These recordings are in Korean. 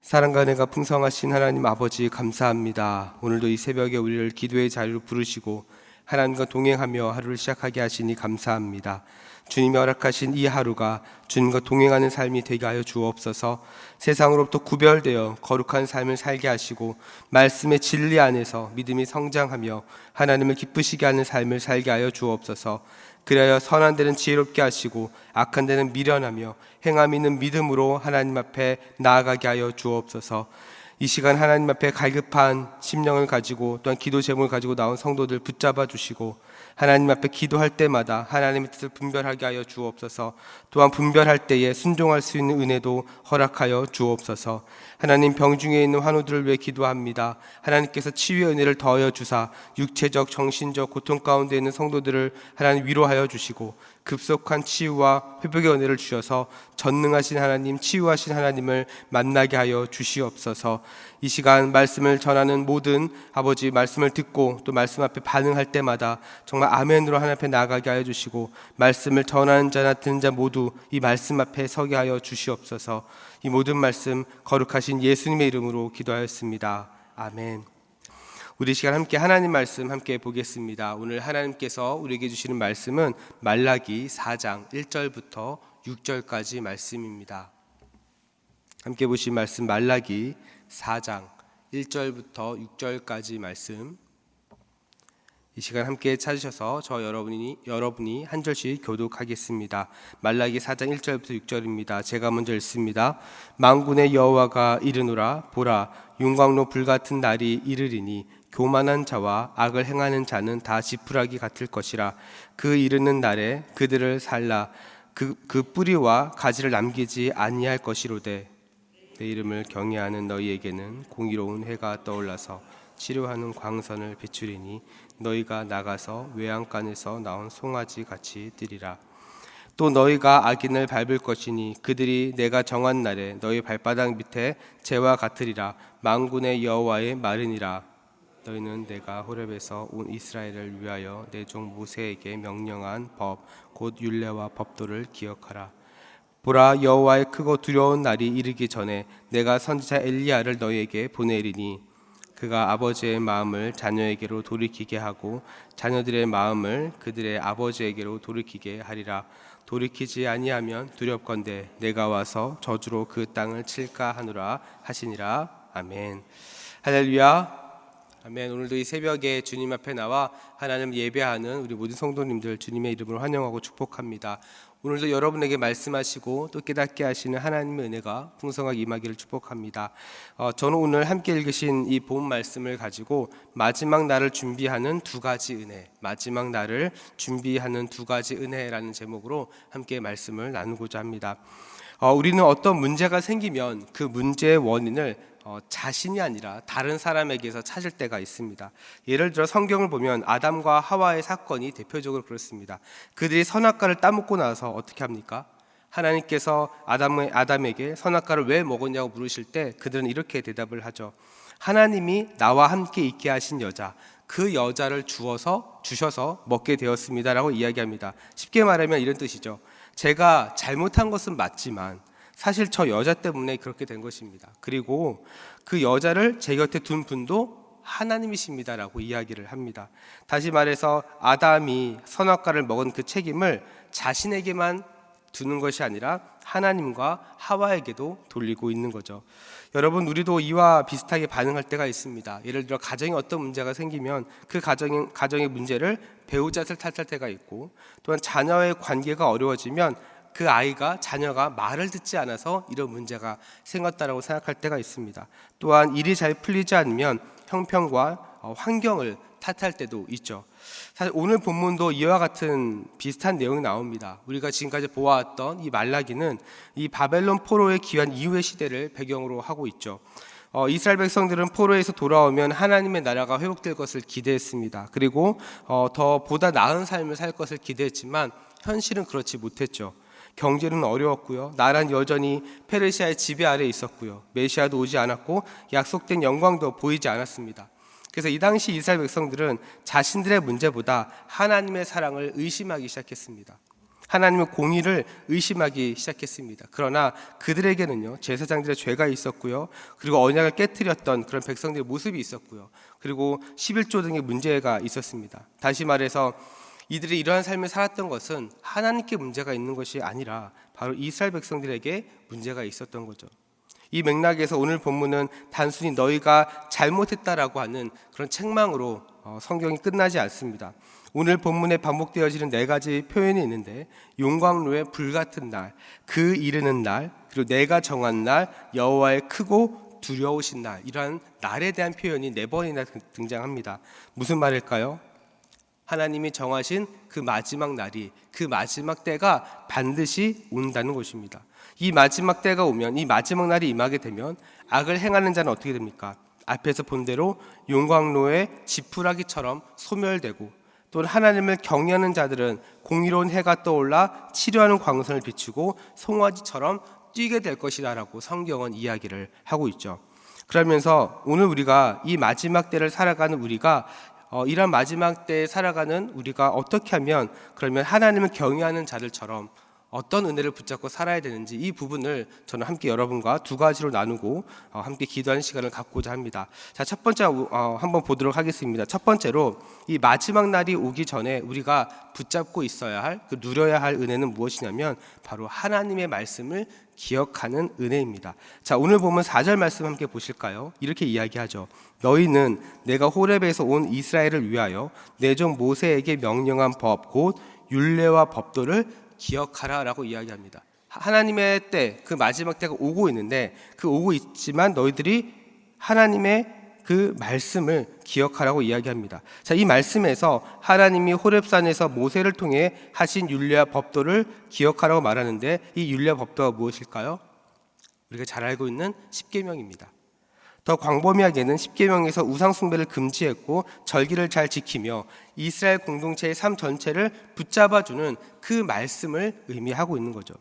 사랑과 은혜가 풍성하신 하나님 아버지 감사합니다. 오늘도 이 새벽에 우리를 기도의 자리로 부르시고 하나님과 동행하며 하루를 시작하게 하시니 감사합니다. 주님이 허락하신 이 하루가 주님과 동행하는 삶이 되게 하여 주옵소서. 세상으로부터 구별되어 거룩한 삶을 살게 하시고 말씀의 진리 안에서 믿음이 성장하며 하나님을 기쁘시게 하는 삶을 살게 하여 주옵소서. 그래야 선한 데는 지혜롭게 하시고 악한 데는 미련하며 행함 있는 믿음으로 하나님 앞에 나아가게 하여 주옵소서. 이 시간 하나님 앞에 갈급한 심령을 가지고 또한 기도 제목을 가지고 나온 성도들 붙잡아 주시고 하나님 앞에 기도할 때마다 하나님의 뜻을 분별하게 하여 주옵소서. 또한 분별할 때에 순종할 수 있는 은혜도 허락하여 주옵소서. 하나님, 병중에 있는 환우들을 위해 기도합니다. 하나님께서 치유의 은혜를 더하여 주사 육체적 정신적 고통 가운데 있는 성도들을 하나님 위로하여 주시고 급속한 치유와 회복의 은혜를 주셔서 전능하신 하나님, 치유하신 하나님을 만나게 하여 주시옵소서. 이 시간 말씀을 전하는 모든 아버지, 말씀을 듣고 또 말씀 앞에 반응할 때마다 정말 아멘으로 하나님 앞에 나아가게 하여 주시고 말씀을 전하는 자나 듣는 자 모두 이 말씀 앞에 서게 하여 주시옵소서. 이 모든 말씀 거룩하신 예수님의 이름으로 기도하였습니다. 아멘. 우리 시간 함께 하나님 말씀 함께 보겠습니다. 오늘 하나님께서 우리에게 주시는 말씀은 말라기 4장 1절부터 6절까지 말씀입니다. 함께 보신 말씀 말라기 4장 1절부터 6절까지 말씀, 이 시간 함께 찾으셔서 여러분이 한 절씩 교독하겠습니다. 말라기 4장 1절부터 6절입니다. 제가 먼저 읽습니다. 만군의 여호와가 이르노라. 보라, 윤곽로 불같은 날이 이르리니 교만한 자와 악을 행하는 자는 다 지푸라기 같을 것이라. 그 이르는 날에 그들을 살라 그 뿌리와 가지를 남기지 아니할 것이로되 내 이름을 경외하는 너희에게는 공의로운 해가 떠올라서 치료하는 광선을 비추리니 너희가 나가서 외양간에서 나온 송아지 같이 뛰리라. 또 너희가 악인을 밟을 것이니 그들이 내가 정한 날에 너희 발바닥 밑에 재와 같으리라. 만군의 여호와의 말이니라. 너희는 내가 호렙에서 온 이스라엘을 위하여 내 종 모세에게 명령한 법 곧 율례와 법도를 기억하라. 보라, 여호와의 크고 두려운 날이 이르기 전에 내가 선지자 엘리야를 너희에게 보내리니 그가 아버지의 마음을 자녀에게로 돌이키게 하고 자녀들의 마음을 그들의 아버지에게로 돌이키게 하리라. 돌이키지 아니하면 두렵건대 내가 와서 저주로 그 땅을 칠까 하노라 하시니라. 아멘. 할렐루야. 아멘. 오늘도 이 새벽에 주님 앞에 나와 하나님 예배하는 우리 모든 성도님들 주님의 이름으로 환영하고 축복합니다. 오늘도 여러분에게 말씀하시고 또 깨닫게 하시는 하나님의 은혜가 풍성하게 임하기를 축복합니다. 저는 오늘 함께 읽으신 이 본 말씀을 가지고 마지막 날을 준비하는 두 가지 은혜, 마지막 날을 준비하는 두 가지 은혜라는 제목으로 함께 말씀을 나누고자 합니다. 우리는 어떤 문제가 생기면 그 문제의 원인을 자신이 아니라 다른 사람에게서 찾을 때가 있습니다. 예를 들어 성경을 보면 아담과 하와의 사건이 대표적으로 그렇습니다. 그들이 선악과를 따먹고 나서 어떻게 합니까? 하나님께서 아담에게 선악과를 왜 먹었냐고 물으실 때 그들은 이렇게 대답을 하죠. 하나님이 나와 함께 있게 하신 여자, 그 여자를 주셔서 먹게 되었습니다라고 이야기합니다. 쉽게 말하면 이런 뜻이죠. 제가 잘못한 것은 맞지만 사실 저 여자 때문에 그렇게 된 것입니다. 그리고 그 여자를 제 곁에 둔 분도 하나님이십니다라고 이야기를 합니다. 다시 말해서 아담이 선악과를 먹은 그 책임을 자신에게만 두는 것이 아니라 하나님과 하와에게도 돌리고 있는 거죠. 여러분, 우리도 이와 비슷하게 반응할 때가 있습니다. 예를 들어 가정에 어떤 문제가 생기면 그 가정의 문제를 배우자 탓할 때가 있고, 또한 자녀의 관계가 어려워지면 그 자녀가 말을 듣지 않아서 이런 문제가 생겼다라고 생각할 때가 있습니다. 또한 일이 잘 풀리지 않으면 형편과 환경을 탓할 때도 있죠. 사실 오늘 본문도 이와 같은 비슷한 내용이 나옵니다. 우리가 지금까지 보아왔던 이 말라기는 이 바벨론 포로의 귀환 이후의 시대를 배경으로 하고 있죠. 이스라엘 백성들은 포로에서 돌아오면 하나님의 나라가 회복될 것을 기대했습니다. 그리고 더 보다 나은 삶을 살 것을 기대했지만 현실은 그렇지 못했죠. 경제는 어려웠고요. 나라는 여전히 페르시아의 지배 아래에 있었고요. 메시아도 오지 않았고 약속된 영광도 보이지 않았습니다. 그래서 이 당시 이스라엘 백성들은 자신들의 문제보다 하나님의 사랑을 의심하기 시작했습니다. 하나님의 공의를 의심하기 시작했습니다. 그러나 그들에게는요, 제사장들의 죄가 있었고요, 그리고 언약을 깨뜨렸던 그런 백성들의 모습이 있었고요, 그리고 11조 등의 문제가 있었습니다. 다시 말해서 이들이 이러한 삶을 살았던 것은 하나님께 문제가 있는 것이 아니라 바로 이스라엘 백성들에게 문제가 있었던 거죠. 이 맥락에서 오늘 본문은 단순히 너희가 잘못했다라고 하는 그런 책망으로 성경이 끝나지 않습니다. 오늘 본문에 반복되어지는 네 가지 표현이 있는데, 용광로의 불같은 날, 그 이르는 날, 그리고 내가 정한 날, 여호와의 크고 두려우신 날, 이러한 날에 대한 표현이 네 번이나 등장합니다. 무슨 말일까요? 하나님이 정하신 그 마지막 날이, 그 마지막 때가 반드시 온다는 것입니다. 이 마지막 때가 오면, 이 마지막 날이 임하게 되면 악을 행하는 자는 어떻게 됩니까? 앞에서 본 대로 용광로의 지푸라기처럼 소멸되고, 또는 하나님을 경외하는 자들은 공의로운 해가 떠올라 치료하는 광선을 비추고 송아지처럼 뛰게 될 것이라고 성경은 이야기를 하고 있죠. 그러면서 오늘 우리가 이 마지막 때를 살아가는 우리가 이런 마지막 때에 살아가는 우리가 어떻게 하면 그러면 하나님을 경외하는 자들처럼 어떤 은혜를 붙잡고 살아야 되는지, 이 부분을 저는 함께 여러분과 두 가지로 나누고 함께 기도하는 시간을 갖고자 합니다. 자, 첫 번째 한번 보도록 하겠습니다. 첫 번째로 이 마지막 날이 오기 전에 우리가 붙잡고 있어야 할, 그 누려야 할 은혜는 무엇이냐면 바로 하나님의 말씀을 기억하는 은혜입니다. 자, 오늘 보면 4절 말씀 함께 보실까요? 이렇게 이야기하죠. 너희는 내가 호렙에서 온 이스라엘을 위하여 내 종 모세에게 명령한 법 곧 율례와 법도를 기억하라라고 이야기합니다. 하나님의 때, 그 마지막 때가 오고 있는데, 그 오고 있지만 너희들이 하나님의 그 말씀을 기억하라고 이야기합니다. 자, 이 말씀에서 하나님이 호렙산에서 모세를 통해 하신 율례와 법도를 기억하라고 말하는데, 이 율례와 법도가 무엇일까요? 우리가 잘 알고 있는 십계명입니다. 더 광범위하게는 십계명에서 우상 숭배를 금지했고 절기를 잘 지키며 이스라엘 공동체의 삶 전체를 붙잡아주는 그 말씀을 의미하고 있는 거죠.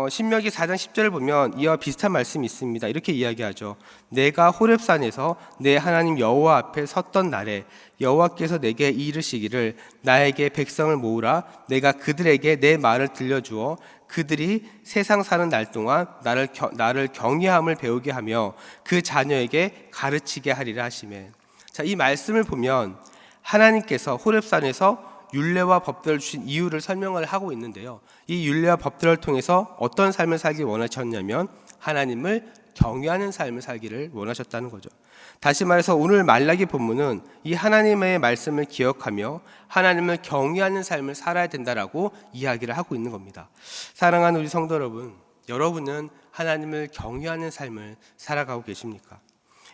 신명기 4장 10절을 보면 이와 비슷한 말씀이 있습니다. 이렇게 이야기하죠. 내가 호렙산에서 내 하나님 여호와 앞에 섰던 날에 여호와께서 내게 이르시기를 나에게 백성을 모으라. 내가 그들에게 내 말을 들려주어 그들이 세상 사는 날 동안 나를 경외함을 배우게 하며 그 자녀에게 가르치게 하리라 하시매. 자, 이 말씀을 보면 하나님께서 호렙산에서 율례와 법도를 주신 이유를 설명을 하고 있는데요. 이 율례와 법도를 통해서 어떤 삶을 살기 원하셨냐면 하나님을 경외하는 삶을 살기를 원하셨다는 거죠. 다시 말해서 오늘 말라기 본문은 이 하나님의 말씀을 기억하며 하나님을 경외하는 삶을 살아야 된다라고 이야기를 하고 있는 겁니다. 사랑하는 우리 성도 여러분, 여러분은 하나님을 경외하는 삶을 살아가고 계십니까?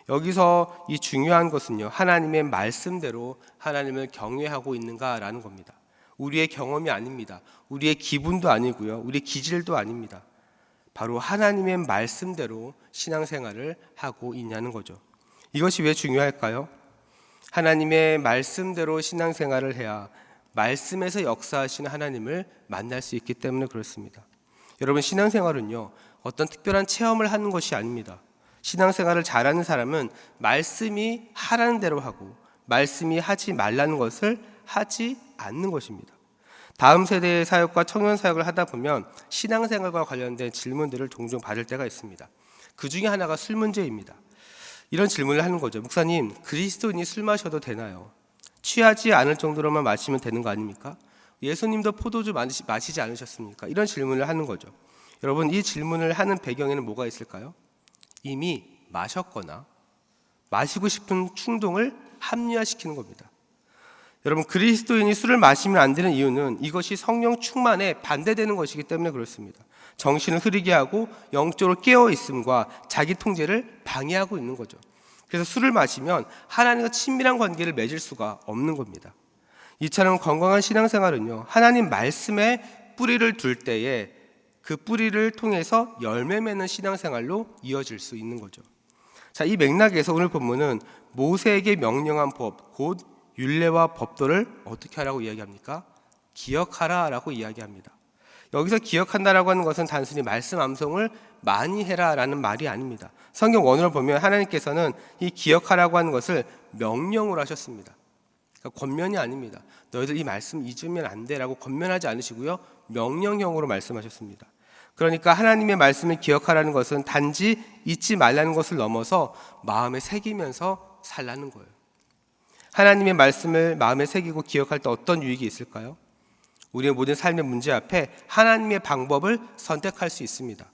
여기서 이 중요한 것은요, 하나님의 말씀대로 하나님을 경외하고 있는가라는 겁니다. 우리의 경험이 아닙니다. 우리의 기분도 아니고요, 우리의 기질도 아닙니다. 바로 하나님의 말씀대로 신앙생활을 하고 있냐는 거죠. 이것이 왜 중요할까요? 하나님의 말씀대로 신앙생활을 해야 말씀에서 역사하시는 하나님을 만날 수 있기 때문에 그렇습니다. 여러분, 신앙생활은요, 어떤 특별한 체험을 하는 것이 아닙니다. 신앙생활을 잘하는 사람은 말씀이 하라는 대로 하고 말씀이 하지 말라는 것을 하지 않는 것입니다. 다음 세대의 사역과 청년 사역을 하다 보면 신앙생활과 관련된 질문들을 종종 받을 때가 있습니다. 그 중에 하나가 술 문제입니다. 이런 질문을 하는 거죠. 목사님, 그리스도인이 술 마셔도 되나요? 취하지 않을 정도로만 마시면 되는 거 아닙니까? 예수님도 포도주 마시지 않으셨습니까? 이런 질문을 하는 거죠. 여러분, 이 질문을 하는 배경에는 뭐가 있을까요? 이미 마셨거나 마시고 싶은 충동을 합리화시키는 겁니다. 여러분, 그리스도인이 술을 마시면 안 되는 이유는 이것이 성령 충만에 반대되는 것이기 때문에 그렇습니다. 정신을 흐리게 하고 영적으로 깨어있음과 자기 통제를 방해하고 있는 거죠. 그래서 술을 마시면 하나님과 친밀한 관계를 맺을 수가 없는 겁니다. 이처럼 건강한 신앙생활은요, 하나님 말씀에 뿌리를 둘 때에 그 뿌리를 통해서 열매 맺는 신앙생활로 이어질 수 있는 거죠. 자, 이 맥락에서 오늘 본문은 모세에게 명령한 법, 곧 율례와 법도를 어떻게 하라고 이야기합니까? 기억하라라고 이야기합니다. 여기서 기억한다라고 하는 것은 단순히 말씀 암송을 많이 해라라는 말이 아닙니다. 성경 원어를 보면 하나님께서는 이 기억하라고 하는 것을 명령으로 하셨습니다. 그러니까 권면이 아닙니다. 너희들 이 말씀 잊으면 안 돼라고 권면하지 않으시고요, 명령형으로 말씀하셨습니다. 그러니까 하나님의 말씀을 기억하라는 것은 단지 잊지 말라는 것을 넘어서 마음에 새기면서 살라는 거예요. 하나님의 말씀을 마음에 새기고 기억할 때 어떤 유익이 있을까요? 우리의 모든 삶의 문제 앞에 하나님의 방법을 선택할 수 있습니다.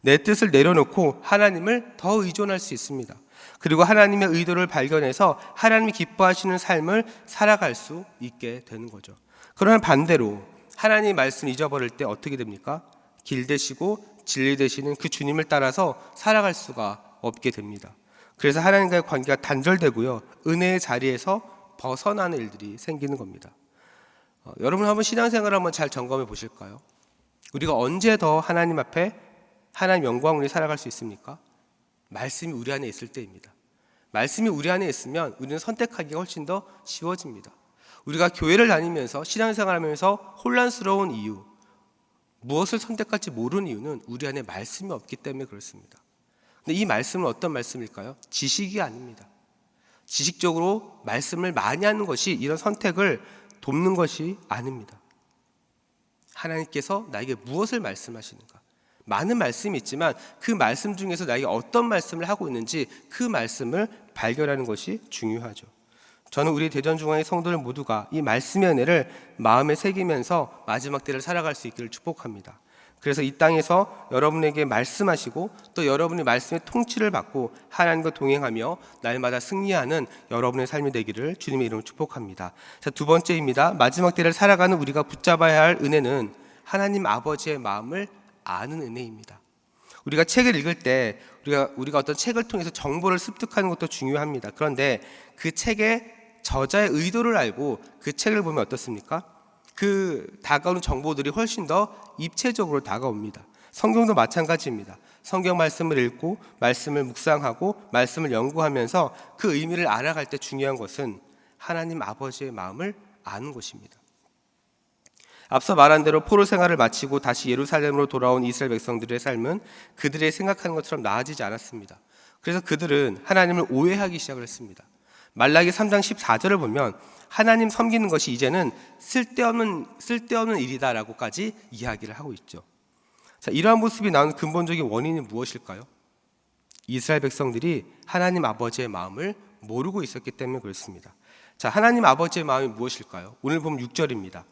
내 뜻을 내려놓고 하나님을 더 의존할 수 있습니다. 그리고 하나님의 의도를 발견해서 하나님이 기뻐하시는 삶을 살아갈 수 있게 되는 거죠. 그러나 반대로 하나님의 말씀을 잊어버릴 때 어떻게 됩니까? 길 되시고 진리 되시는 그 주님을 따라서 살아갈 수가 없게 됩니다. 그래서 하나님과의 관계가 단절되고요, 은혜의 자리에서 벗어나는 일들이 생기는 겁니다. 여러분 한번 신앙생활을 한번 잘 점검해 보실까요? 우리가 언제 더 하나님 앞에 하나님 영광으로 살아갈 수 있습니까? 말씀이 우리 안에 있을 때입니다. 말씀이 우리 안에 있으면 우리는 선택하기가 훨씬 더 쉬워집니다. 우리가 교회를 다니면서 신앙생활하면서 혼란스러운 이유, 무엇을 선택할지 모르는 이유는 우리 안에 말씀이 없기 때문에 그렇습니다. 근데 이 말씀은 어떤 말씀일까요? 지식이 아닙니다. 지식적으로 말씀을 많이 하는 것이 이런 선택을 돕는 것이 아닙니다. 하나님께서 나에게 무엇을 말씀하시는가? 많은 말씀이 있지만 그 말씀 중에서 나에게 어떤 말씀을 하고 있는지 그 말씀을 발견하는 것이 중요하죠. 저는 우리 대전중앙의 성도들 모두가 이 말씀의 은혜를 마음에 새기면서 마지막 때를 살아갈 수 있기를 축복합니다. 그래서 이 땅에서 여러분에게 말씀하시고 또 여러분의 말씀의 통치를 받고 하나님과 동행하며 날마다 승리하는 여러분의 삶이 되기를 주님의 이름으로 축복합니다. 자, 두 번째입니다. 마지막 때를 살아가는 우리가 붙잡아야 할 은혜는 하나님 아버지의 마음을 아는 은혜입니다. 우리가 책을 읽을 때 우리가 어떤 책을 통해서 정보를 습득하는 것도 중요합니다. 그런데 그 책의 저자의 의도를 알고 그 책을 보면 어떻습니까? 그 다가오는 정보들이 훨씬 더 입체적으로 다가옵니다. 성경도 마찬가지입니다. 성경 말씀을 읽고 말씀을 묵상하고 말씀을 연구하면서 그 의미를 알아갈 때 중요한 것은 하나님 아버지의 마음을 아는 것입니다. 앞서 말한 대로 포로 생활을 마치고 다시 예루살렘으로 돌아온 이스라엘 백성들의 삶은 그들의 생각하는 것처럼 나아지지 않았습니다. 그래서 그들은 하나님을 오해하기 시작을 했습니다. 말라기 3장 14절을 보면 하나님 섬기는 것이 이제는 쓸데없는 일이다라고까지 이야기를 하고 있죠. 자, 이러한 모습이 나오는 근본적인 원인은 무엇일까요? 이스라엘 백성들이 하나님 아버지의 마음을 모르고 있었기 때문에 그렇습니다. 자, 하나님 아버지의 마음이 무엇일까요? 오늘 보면 6절입니다.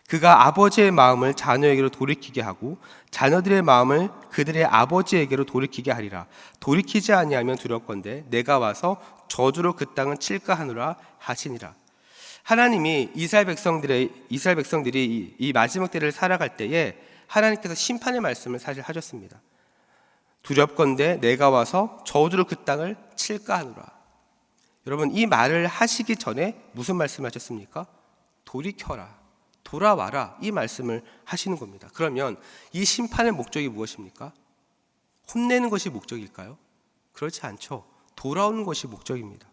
그가 아버지의 마음을 자녀에게로 돌이키게 하고 자녀들의 마음을 그들의 아버지에게로 돌이키게 하리라. 돌이키지 아니하면 두렵건대 내가 와서 저주로 그 땅은 칠까 하노라 하시니라. 하나님이 이스라엘 백성들이 이 마지막 때를 살아갈 때에 하나님께서 심판의 말씀을 사실 하셨습니다. 두렵건대 내가 와서 저주로 그 땅을 칠까 하노라. 여러분, 이 말을 하시기 전에 무슨 말씀을 하셨습니까? 돌이켜라, 돌아와라, 이 말씀을 하시는 겁니다. 그러면 이 심판의 목적이 무엇입니까? 혼내는 것이 목적일까요? 그렇지 않죠. 돌아오는 것이 목적입니다.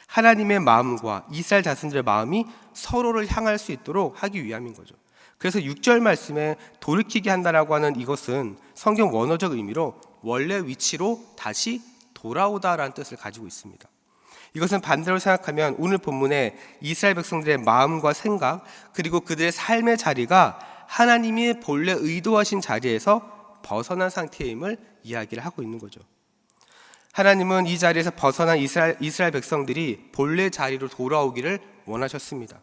하나님의 마음과 이스라엘 자손들의 마음이 서로를 향할 수 있도록 하기 위함인 거죠. 그래서 6절 말씀에 돌이키게 한다라고 하는 이것은 성경 원어적 의미로 원래 위치로 다시 돌아오다라는 뜻을 가지고 있습니다. 이것은 반대로 생각하면 오늘 본문에 이스라엘 백성들의 마음과 생각 그리고 그들의 삶의 자리가 하나님이 본래 의도하신 자리에서 벗어난 상태임을 이야기를 하고 있는 거죠. 하나님은 이 자리에서 벗어난 이스라엘 백성들이 본래 자리로 돌아오기를 원하셨습니다.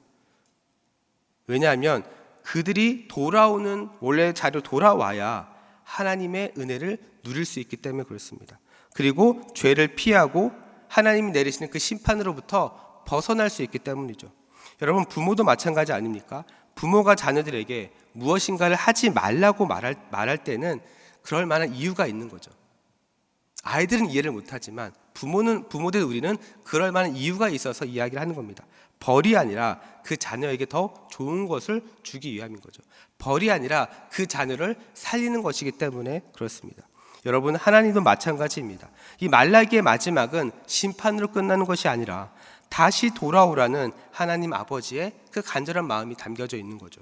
왜냐하면 그들이 돌아오는 원래 자리로 돌아와야 하나님의 은혜를 누릴 수 있기 때문에 그렇습니다. 그리고 죄를 피하고 하나님이 내리시는 그 심판으로부터 벗어날 수 있기 때문이죠. 여러분, 부모도 마찬가지 아닙니까? 부모가 자녀들에게 무엇인가를 하지 말라고 말할 때는 그럴 만한 이유가 있는 거죠. 아이들은 이해를 못하지만 부모들 우리는 그럴 만한 이유가 있어서 이야기를 하는 겁니다. 벌이 아니라 그 자녀에게 더 좋은 것을 주기 위함인 거죠. 벌이 아니라 그 자녀를 살리는 것이기 때문에 그렇습니다. 여러분, 하나님도 마찬가지입니다. 이 말라기의 마지막은 심판으로 끝나는 것이 아니라 다시 돌아오라는 하나님 아버지의 그 간절한 마음이 담겨져 있는 거죠.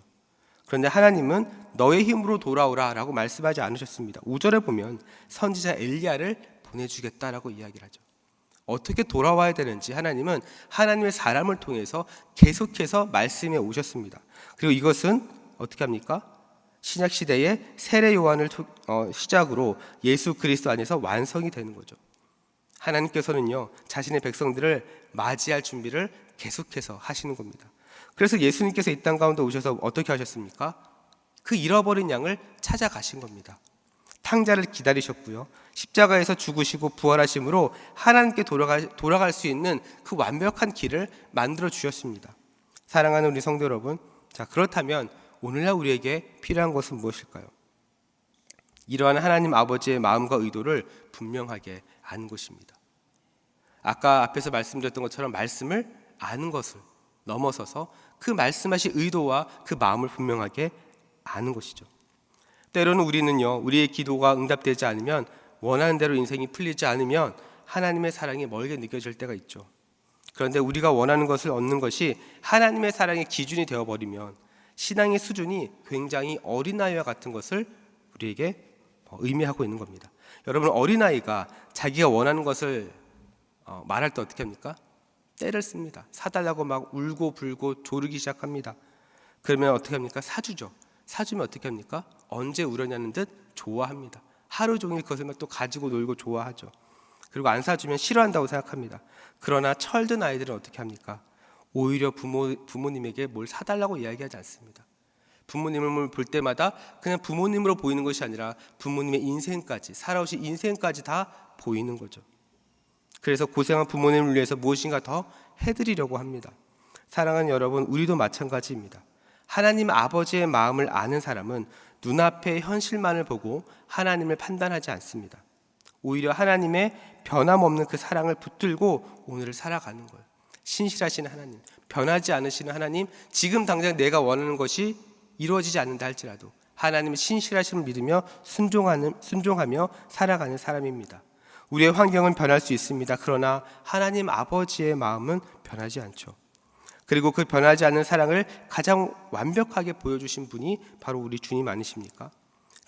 그런데 하나님은 너의 힘으로 돌아오라 라고 말씀하지 않으셨습니다. 5절에 보면 선지자 엘리야를 보내주겠다라고 이야기를 하죠. 어떻게 돌아와야 되는지 하나님은 하나님의 사람을 통해서 계속해서 말씀해 오셨습니다. 그리고 이것은 어떻게 합니까? 신약 시대의 세례 요한을 시작으로 예수 그리스도 안에서 완성이 되는 거죠. 하나님께서는요, 자신의 백성들을 맞이할 준비를 계속해서 하시는 겁니다. 그래서 예수님께서 이 땅 가운데 오셔서 어떻게 하셨습니까? 그 잃어버린 양을 찾아가신 겁니다. 탕자를 기다리셨고요, 십자가에서 죽으시고 부활하심으로 하나님께 돌아갈 수 있는 그 완벽한 길을 만들어 주셨습니다. 사랑하는 우리 성도 여러분, 자, 그렇다면 오늘날 우리에게 필요한 것은 무엇일까요? 이러한 하나님 아버지의 마음과 의도를 분명하게 아는 것입니다. 아까 앞에서 말씀드렸던 것처럼 말씀을 아는 것을 넘어서서 그 말씀하신 의도와 그 마음을 분명하게 아는 것이죠. 때로는 우리는요, 우리의 기도가 응답되지 않으면, 원하는 대로 인생이 풀리지 않으면 하나님의 사랑이 멀게 느껴질 때가 있죠. 그런데 우리가 원하는 것을 얻는 것이 하나님의 사랑의 기준이 되어버리면 신앙의 수준이 굉장히 어린아이와 같은 것을 우리에게 의미하고 있는 겁니다. 여러분, 어린아이가 자기가 원하는 것을 말할 때 어떻게 합니까? 떼를 씁니다. 사달라고 막 울고 불고 조르기 시작합니다. 그러면 어떻게 합니까? 사주죠. 사주면 어떻게 합니까? 언제 우려냐는 듯 좋아합니다. 하루 종일 그것을 또 가지고 놀고 좋아하죠. 그리고 안 사주면 싫어한다고 생각합니다. 그러나 철든 아이들은 어떻게 합니까? 오히려 부모님에게 뭘 사달라고 이야기하지 않습니다. 부모님을 볼 때마다 그냥 부모님으로 보이는 것이 아니라 부모님의 인생까지, 살아오신 인생까지 다 보이는 거죠. 그래서 고생한 부모님을 위해서 무엇인가 더 해드리려고 합니다. 사랑하는 여러분, 우리도 마찬가지입니다. 하나님 아버지의 마음을 아는 사람은 눈앞의 현실만을 보고 하나님을 판단하지 않습니다. 오히려 하나님의 변함없는 그 사랑을 붙들고 오늘을 살아가는 거예요. 신실하신 하나님, 변하지 않으시는 하나님, 지금 당장 내가 원하는 것이 이루어지지 않는다 할지라도 하나님의 신실하심을 믿으며 순종하며 살아가는 사람입니다. 우리의 환경은 변할 수 있습니다. 그러나 하나님 아버지의 마음은 변하지 않죠. 그리고 그 변하지 않는 사랑을 가장 완벽하게 보여주신 분이 바로 우리 주님 아니십니까?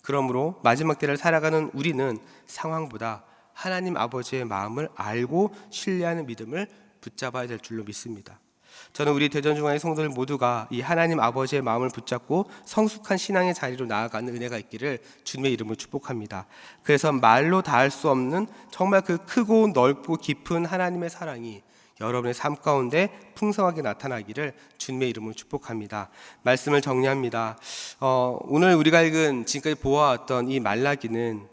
그러므로 마지막 때를 살아가는 우리는 상황보다 하나님 아버지의 마음을 알고 신뢰하는 믿음을 붙잡아야 될 줄로 믿습니다. 저는 우리 대전중앙의 성도들 모두가 이 하나님 아버지의 마음을 붙잡고 성숙한 신앙의 자리로 나아가는 은혜가 있기를 주님의 이름으로 축복합니다. 그래서 말로 다할 수 없는 정말 그 크고 넓고 깊은 하나님의 사랑이 여러분의 삶 가운데 풍성하게 나타나기를 주님의 이름으로 축복합니다. 말씀을 정리합니다. 오늘 우리가 읽은 지금까지 보아왔던 이 말라기는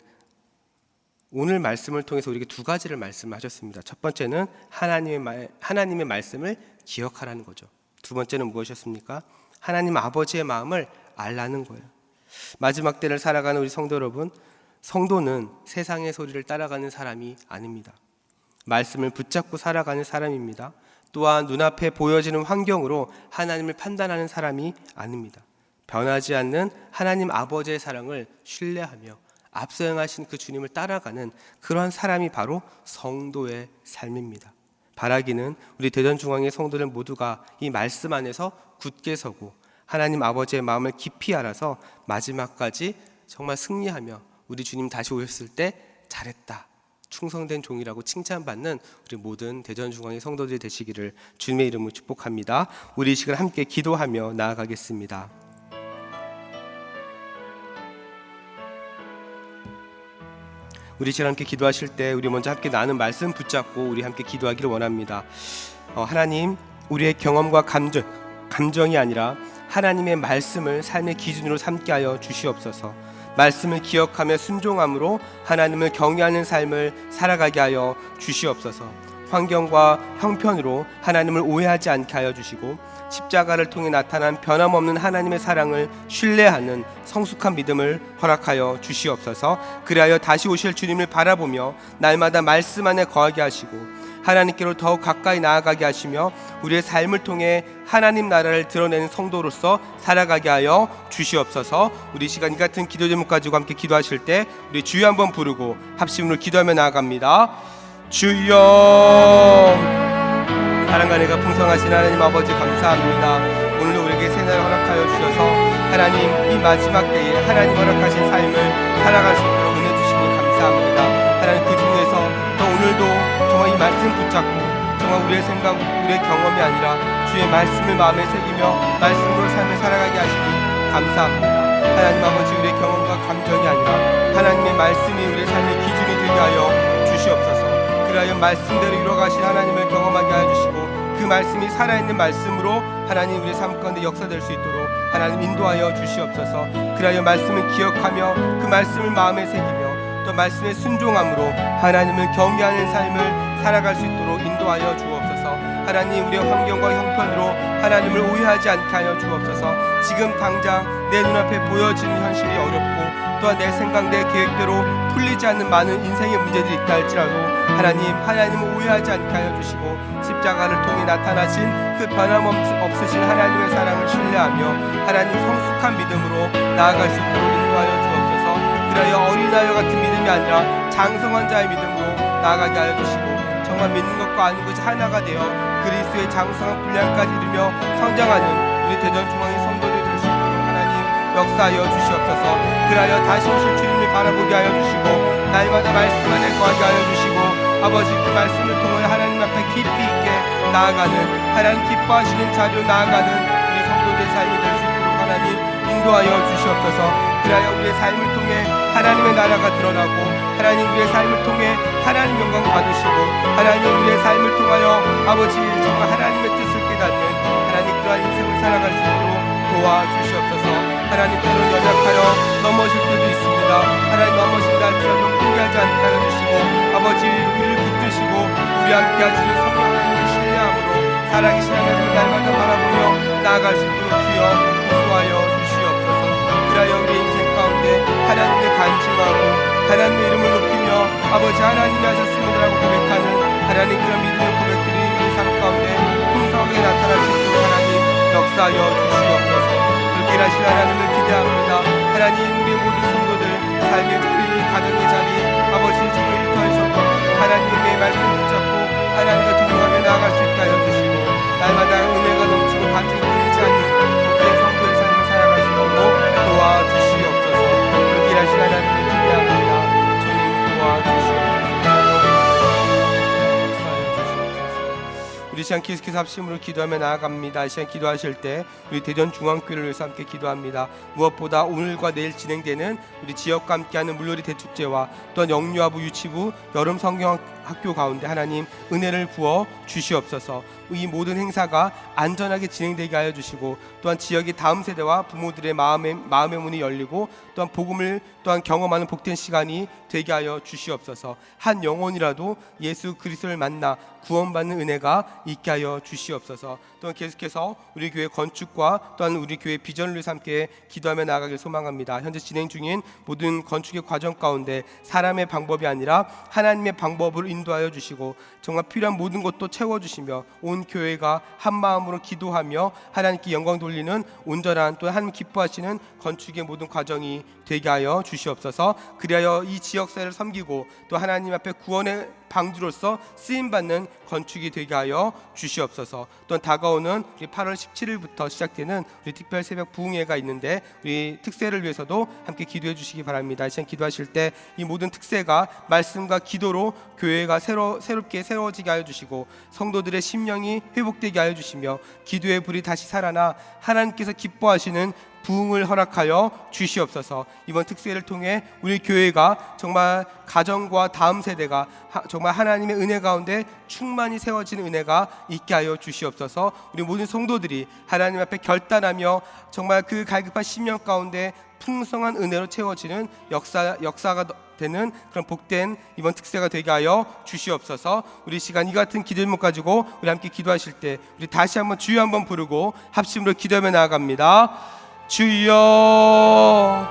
오늘 말씀을 통해서 우리에게 두 가지를 말씀하셨습니다. 첫 번째는 하나님의 말씀을 기억하라는 거죠. 두 번째는 무엇이었습니까? 하나님 아버지의 마음을 알라는 거예요. 마지막 때를 살아가는 우리 성도 여러분, 성도는 세상의 소리를 따라가는 사람이 아닙니다. 말씀을 붙잡고 살아가는 사람입니다. 또한 눈앞에 보여지는 환경으로 하나님을 판단하는 사람이 아닙니다. 변하지 않는 하나님 아버지의 사랑을 신뢰하며 앞서 행하신 그 주님을 따라가는 그러한 사람이 바로 성도의 삶입니다. 바라기는 우리 대전중앙의 성도들 모두가 이 말씀 안에서 굳게 서고 하나님 아버지의 마음을 깊이 알아서 마지막까지 정말 승리하며 우리 주님 다시 오셨을 때 잘했다, 충성된 종이라고 칭찬받는 우리 모든 대전중앙의 성도들이 되시기를 주님의 이름으로 축복합니다. 우리 이 시간 함께 기도하며 나아가겠습니다. 우리 시간 함께 기도하실 때 우리 먼저 함께 나눈 말씀 붙잡고 우리 함께 기도하기를 원합니다. 하나님, 우리의 경험과 감정이 아니라 하나님의 말씀을 삶의 기준으로 삼게 하여 주시옵소서. 말씀을 기억하며 순종함으로 하나님을 경외하는 삶을 살아가게 하여 주시옵소서. 환경과 형편으로 하나님을 오해하지 않게 하여 주시고 십자가를 통해 나타난 변함없는 하나님의 사랑을 신뢰하는 성숙한 믿음을 허락하여 주시옵소서. 그리하여 다시 오실 주님을 바라보며 날마다 말씀 안에 거하게 하시고 하나님께로 더욱 가까이 나아가게 하시며 우리의 삶을 통해 하나님 나라를 드러내는 성도로서 살아가게 하여 주시옵소서. 우리 시간 이 같은 기도 제목 가지고 함께 기도하실 때 우리 주여 한번 부르고 합심으로 기도하며 나아갑니다. 주여, 사랑과 은혜가 풍성하신 하나님 아버지 감사합니다. 오늘도 우리에게 새날을 허락하여 주셔서 하나님, 이 마지막 때에 하나님 허락하신 삶을 살아갈 수 있도록 은혜 주시니 감사합니다. 하나님, 그 중에서 또 오늘도 정말 이 말씀 붙잡고 정말 우리의 생각, 우리의 경험이 아니라 주의 말씀을 마음에 새기며 말씀으로 삶을 살아가게 하시니 감사합니다. 하나님 아버지, 우리의 경험과 감정이 아니라 하나님의 말씀이 우리의 삶의 기준이 되게 하여 주시옵소서. 그리하여 말씀대로 이루어가신 하나님을 경험하게 하여 주시고 그 말씀이 살아있는 말씀으로 하나님 우리의 삶 가운데 역사될 수 있도록 하나님 인도하여 주시옵소서. 그리하여 말씀을 기억하며 그 말씀을 마음에 새기며 또 말씀에 순종함으로 하나님을 경외하는 삶을 살아갈 수 있도록 인도하여 주옵소서. 하나님, 우리의 환경과 형편으로 하나님을 오해하지 않게 하여 주옵소서. 지금 당장 내 눈앞에 보여지는 현실이 어렵고 또한 내 생각, 내 계획대로 풀리지 않는 많은 인생의 문제들이 있다 할지라도 하나님을 오해하지 않게 하여 주시고 십자가를 통해 나타나신 그 변함없으신 하나님의 사랑을 신뢰하며 하나님 성숙한 믿음으로 나아갈 수 있도록 인도하여 주옵소서. 그리하여 어린아이와 같은 믿음이 아니라 장성한 자의 믿음으로 나아가게 하여 주시고 정말 믿는 것과 아는 것이 하나가 되어 그리스도의 장성한 분량까지 이르며 성장하는 우리 대전중앙의 성도들이 될 수 있도록 하나님 역사하여 주시옵소서. 그리하여 다시 오실 주님을 바라보게 하여 주시고 날마다 말씀 안에 거하게 하여 주시고 아버지, 그 말씀을 통해 하나님 앞에 깊이 있게 나아가는, 하나님 기뻐하시는 자리로 나아가는 우리 성도들의 삶이 될 수 있도록 하나님 인도하여 주시옵소서. 그리하여 우리의 삶을 통해 하나님의 나라가 드러나고 하나님 우리의 삶을 통해 하나님 영광 받으시고 하나님 우리의 삶을 통하여 아버지 정말 하나님의 뜻을 깨닫는 하나님 그러한 인생을 살아갈 수 있도록 도와주시옵소서. 하나님, 때로 연약하여 넘어질 때도 있습니다. 하나님, 넘어진다 할지라도 포기하지 않게 하여 주시고 아버지 우리를 붙드시고 우리 함께 하시는 성령 하나님을 신뢰함으로 살아계신 하나님을 날마다 바라보며 나아갈 수 있도록 주여 인도하여 주시옵소서. 그리하여 우리의 인생 가운데 하나님의 간증하고 하나님의 이름을 높이며 아버지 하나님이 하셨습니다라고 고백하는 하나님 그런 믿음의 고백들이 우리 삶 가운데 풍성하게 나타날 수 있도록 하나님 역사하여 주시옵소서. 그렇게 일하실 하나님을 기대합니다. 하나님, 우리 모든 성도들 삶의 자리, 가정의 자리 아버지 정말 일터에서도 하나님의 말씀 붙잡고 하나님과 동행하며 나아갈 수 있게 하여 주시고 날마다 은혜가 넘치고 간증이 끊이지 않는 복된 성도의 삶을 살아갈 수 있도록 도와주시옵소서. 그렇게 일하실 하나님을 기대합니다. 주님 도와주시옵소서. 우리 시간 계속해서 합심으로 기도하며 나아갑니다. 이 시간 기도하실 때 우리 대전중앙교회를 위해서 함께 기도합니다. 무엇보다 오늘과 내일 진행되는 우리 지역과 함께하는 물놀이 대축제와 또한 영유아부 유치부 여름 성경학교 가운데 하나님 은혜를 부어 주시옵소서. 이 모든 행사가 안전하게 진행되게 하여 주시고 또한 지역의 다음 세대와 부모들의 마음의 문이 열리고 또한 복음을 또한 경험하는 복된 시간이 되게 하여 주시옵소서. 한 영혼이라도 예수 그리스도를 만나 구원받는 은혜가 있게 하여 주시옵소서. 또한 계속해서 우리 교회 건축과 또한 우리 교회 비전을 위해서 함께 기도하며 나아가길 소망합니다. 현재 진행 중인 모든 건축의 과정 가운데 사람의 방법이 아니라 하나님의 방법으로 인도하여 주시고 정말 필요한 모든 것도 채워주시며 온 교회가 한 마음으로 기도하며 하나님께 영광 돌리는 온전한 또 하나님 기뻐하시는 건축의 모든 과정이 되게 하여 주시옵소서. 그리하여 이 지역사회를 섬기고 또 하나님 앞에 구원의 방주로서 쓰임받는 건축이 되게 하여 주시옵소서. 또한 다가오는 우리 8월 17일부터 시작되는 우리 특별 새벽 부흥회가 있는데 우리 특세를 위해서도 함께 기도해 주시기 바랍니다. 이 시간 기도하실 때 이 모든 특세가 말씀과 기도로 교회가 새롭게 세워지게 하여 주시고 성도들의 심령이 회복되게 하여 주시며 기도의 불이 다시 살아나 하나님께서 기뻐하시는 부흥을 허락하여 주시옵소서. 이번 특세를 통해 우리 교회가 정말 가정과 다음 세대가 정말 하나님의 은혜 가운데 충만히 세워지는 은혜가 있게 하여 주시옵소서. 우리 모든 성도들이 하나님 앞에 결단하며 정말 그 갈급한 심령 가운데 풍성한 은혜로 채워지는 역사가 되는 그런 복된 이번 특세가 되게 하여 주시옵소서. 우리 시간 이 같은 기도 제목 가지고 우리 함께 기도하실 때 우리 다시 한번 주여 한번 부르고 합심으로 기도하며 나아갑니다. 주여.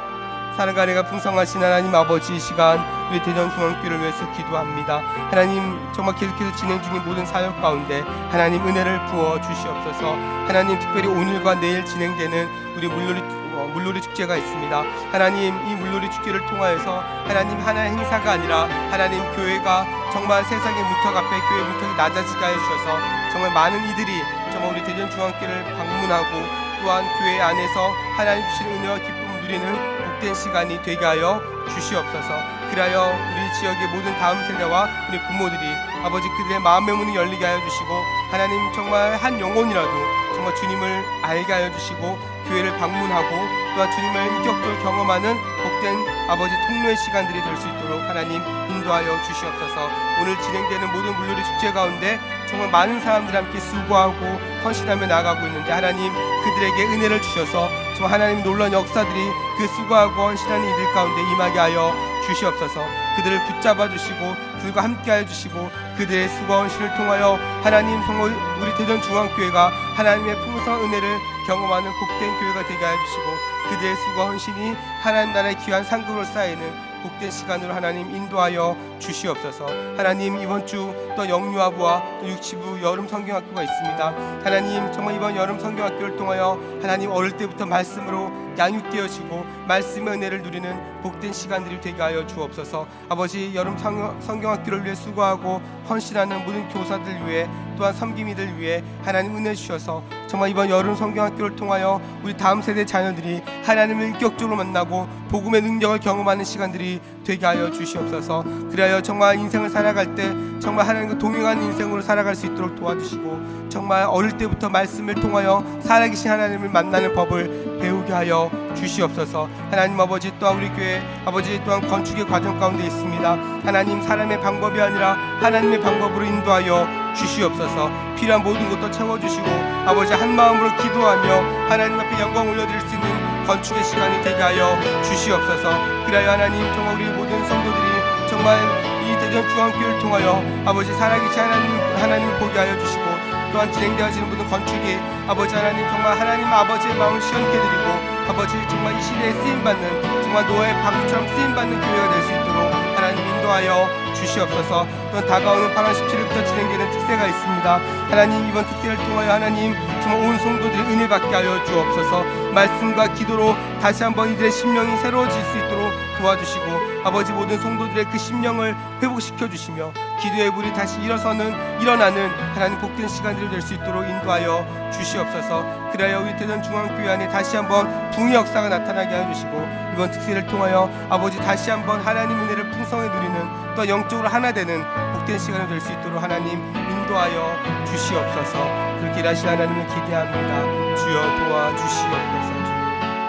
사랑과 은혜가 풍성하신 하나님 아버지, 이 시간 우리 대전중앙교회를 위해서 기도합니다. 하나님, 정말 계속해서 진행 중인 모든 사역 가운데 하나님 은혜를 부어 주시옵소서. 하나님, 특별히 오늘과 내일 진행되는 우리 물놀이 축제가 있습니다. 하나님, 이 물놀이 축제를 통하여서 하나님 하나의 행사가 아니라 하나님 교회가 정말 세상의 문턱 앞에 교회 문턱이 낮아지게 하여 주셔서 정말 많은 이들이 정말 우리 대전중앙교회를 방문하고 또한 교회 안에서 하나님 주시는 은혜와 기쁨을 누리는 복된 시간이 되게 하여 주시옵소서. 그리하여 우리 지역의 모든 다음 세대와 우리 부모들이 아버지 그들의 마음의 문을 열리게 하여 주시고 하나님 정말 한 영혼이라도 정말 주님을 알게 하여 주시고 교회를 방문하고 또한 주님을 인격적으로 경험하는 복된 아버지 통로의 시간들이 될 수 있도록 하나님 인도하여 주시옵소서. 오늘 진행되는 모든 물놀이 축제 가운데 정말 많은 사람들이 함께 수고하고 헌신하며 나아가고 있는데 하나님 그들에게 은혜를 주셔서 정말 하나님 놀라운 역사들이 그 수고하고 헌신하는 이들 가운데 임하게 하여 주시옵소서. 그들을 붙잡아 주시고 그들과 함께 하여 주시고 그들의 수고와 헌신을 통하여 하나님 정말 우리 대전중앙교회가 하나님의 풍성한 은혜를 경험하는 복된 교회가 되게 하여 주시고 그들의 수고와 헌신이 하나님 나라의 귀한 상급으로 쌓이는 복된 시간으로 하나님 인도하여 주시옵소서. 하나님 이번 주 또 영유아부와 또 육치부 여름 성경학교가 있습니다. 하나님 정말 이번 여름 성경학교를 통하여 하나님 어릴 때부터 말씀으로 양육되어지고 말씀의 은혜를 누리는 복된 시간들이 되게 하여 주옵소서. 아버지 여름 성경학교를 위해 수고하고 헌신하는 모든 교사들 위해 또한 섬김이들 위해 하나님 은혜 주셔서 정말 이번 여름 성경학교를 통하여 우리 다음 세대 자녀들이 하나님을 인격적으로 만나고 복음의 능력을 경험하는 시간들이 되게 하여 주시옵소서. 그리하여 정말 인생을 살아갈 때 정말 하나님과 동행하는 인생으로 살아갈 수 있도록 도와주시고 정말 어릴 때부터 말씀을 통하여 살아계신 하나님을 만나는 법을 배우게 하여 주시옵소서. 하나님 아버지 또한 우리 교회 아버지 또한 건축의 과정 가운데 있습니다. 하나님 사람의 방법이 아니라 하나님의 방법으로 인도하여 주시옵소서. 필요한 모든 것도 채워주시고 아버지 한 마음으로 기도하며 하나님 앞에 영광 올려드릴 수 있는 건축의 시간이 되게 하여 주시옵소서. 그리하여 하나님 정말 우리 모든 성도들이 정말 이 대전중앙교회를 통하여 아버지 살아계신 하나님을 보게 하여 주시고 또한 진행되어지는 모든 건축이 아버지 하나님 정말 하나님 아버지의 마음을 시원케 드리고 아버지 정말 이 시대에 쓰임받는 정말 노아의 방주처럼 쓰임받는 교회가 될 수 있도록 하나님 인도하여 주시옵소서. 또한 다가오는 8월 17일부터 진행되는 특세가 있습니다. 하나님 이번 특세를 통하여 하나님 정말 온 성도들이 은혜 받게 하여 주옵소서. 말씀과 기도로 다시 한번 이들의 심령이 새로워질 수 있도록 도와주시고 아버지 모든 성도들의 그 심령을 회복시켜 주시며 기도의 불이 다시 일어나는 하나님 복된 시간들이 될 수 있도록 인도하여 주시옵소서. 그래야 우리 대전중앙교회 안에 다시 한번 붕의 역사가 나타나게 하여 주시고 이번 특세를 통하여 아버지 다시 한번 하나님 은혜를 풍성히 누리는 또 영적으로 하나 되는 복된 시간이 될 수 있도록 하나님 인도하여 주시옵소서. 그렇게 일하실 하나님을 기대합니다. 주여 도와주시옵소서.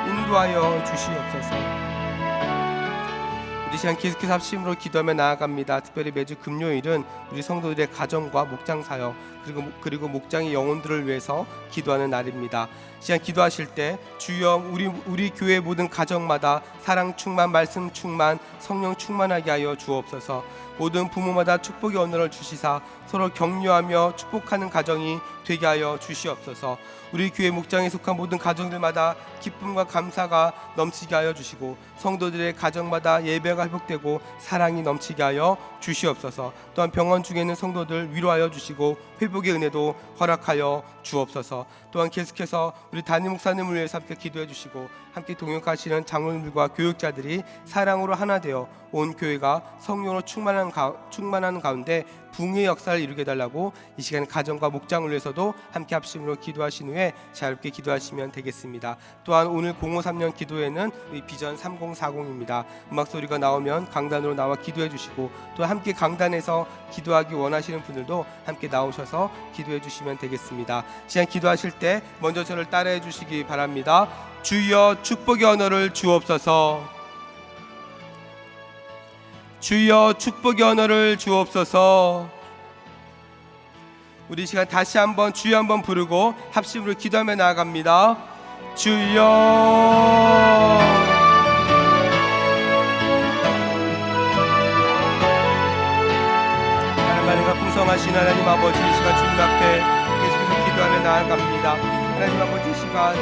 주 인도하여 주시옵소서. 우리 시간 계속해서 합심으로 기도하며 나아갑니다. 특별히 매주 금요일은 우리 성도들의 가정과 목장 사역 그리고 목장의 영혼들을 위해서 기도하는 날입니다. 시간 기도하실 때 주여 우리 교회 모든 가정마다 사랑 충만 말씀 충만 성령 충만하게 하여 주옵소서. 모든 부모마다 축복의 언어를 주시사 서로 격려하며 축복하는 가정이 되게 하여 주시옵소서. 우리 교회 목장에 속한 모든 가정들마다 기쁨과 감사가 넘치게 하여 주시고 성도들의 가정마다 예배가 회복되고 사랑이 넘치게 하여 주시옵소서. 또한 병원 중에 있는 성도들 위로하여 주시고 회복의 은혜도 허락하여 주옵소서. 또한 계속해서 우리 담임 목사님을 위해서 함께 기도해 주시고 함께 동역하시는 장로님들과 교육자들이 사랑으로 하나 되어 온 교회가 성령으로 충만하는 가운데 붕의 역사를 이루게 해달라고 이 시간 가정과 목장을 위해서도 함께 합심으로 기도하신 후에 자유롭게 기도하시면 되겠습니다. 또한 오늘 053년 기도회는 우리 비전 3040입니다. 음악 소리가 나오면 강단으로 나와 기도해 주시고 또 함께 강단에서 기도하기 원하시는 분들도 함께 나오셔서 기도해 주시면 되겠습니다. 시간 기도하실 때 먼저 저를 따라해 주시기 바랍니다. 주여 축복의 언어를 주옵소서. 주여 축복의 언어를 주옵소서. 우리 시간 다시 한번 주여 한번 부르고 합심으로 기도하며 나아갑니다. 주여. 하나님과 풍성하신 하나님 아버지 이 시간 주님 앞에 계속해서 기도하며 나아갑니다. 하나님 아버지 이 시간